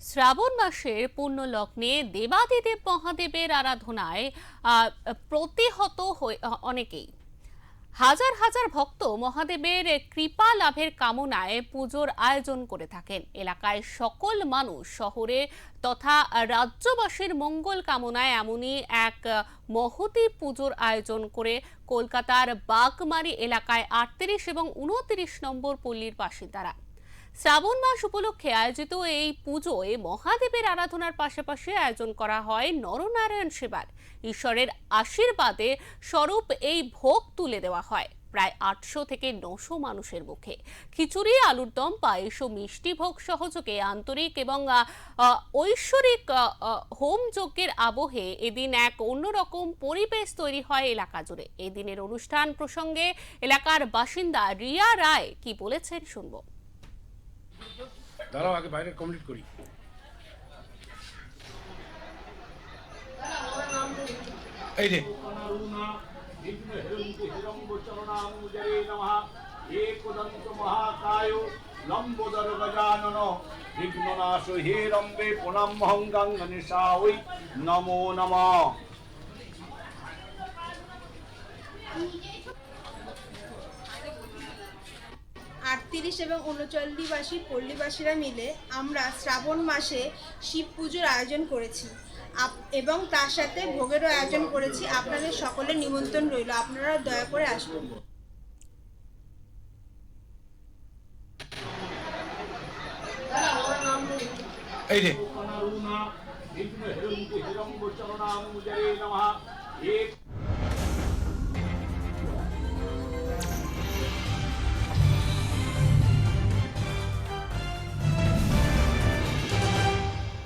শ্রাবণ মাসের পূর্ণ লগ্নে দেবাদিদেব মহাদেবের আরাধনায় প্রতিহত অনেকেই হাজার হাজার ভক্ত মহাদেবের কৃপা লাভের কামনায় পুজোর আয়োজন করে থাকেন। এলাকায় সকল মানুষ শহরে তথা রাজ্যবাসীর মঙ্গল কামনায় এমনই এক মহতী পুজোর আয়োজন করে কলকাতার বাগমারি এলাকায় 38 এবং 29 নম্বর পল্লীর বাসিন্দারা। শ্রাবণ মাস উপলক্ষে আয়োজিত এই পুজোয় মহাদেবের আরাধনার পাশাপাশি আয়োজন করা হয় নরনারায়ণ সেবার। ঈশ্বরের আশীর্বাদে স্বরূপ এই ভোগ তুলে দেওয়া হয় প্রায় 800 থেকে 900 মানুষের মুখে। খিচুড়ি, আলুর দম, পায়েস ও মিষ্টি ভোগ সহযোগে আন্তরিক এবং ঐশ্বরিক হোম যজ্ঞের আবহে এদিন এক অন্যরকম পরিবেশ তৈরি হয় এলাকা জুড়ে। এই দিনের অনুষ্ঠান প্রসঙ্গে এলাকার বাসিন্দা রিয়া রায় কি বলেছেন শুনবো। দাঁড়াও, আগে বাইরে কমপ্লিট করি। এই যে লম্বোদর গজানন বিঘ্ননাশ হে রম্বে প্রণামহং গঙ্গনেশায় নমো নমঃ। 38 এবং 39 পল্লীবাসীরা মিলে আমরা শ্রাবণ মাসে শিব পুজোর আয়োজন করেছি এবং তার সাথে ভোগেরও আয়োজন করেছি। আপনাদের সকলের নিমন্ত্রণ রইল, আপনারা দয়া করে আসবেন। এই যে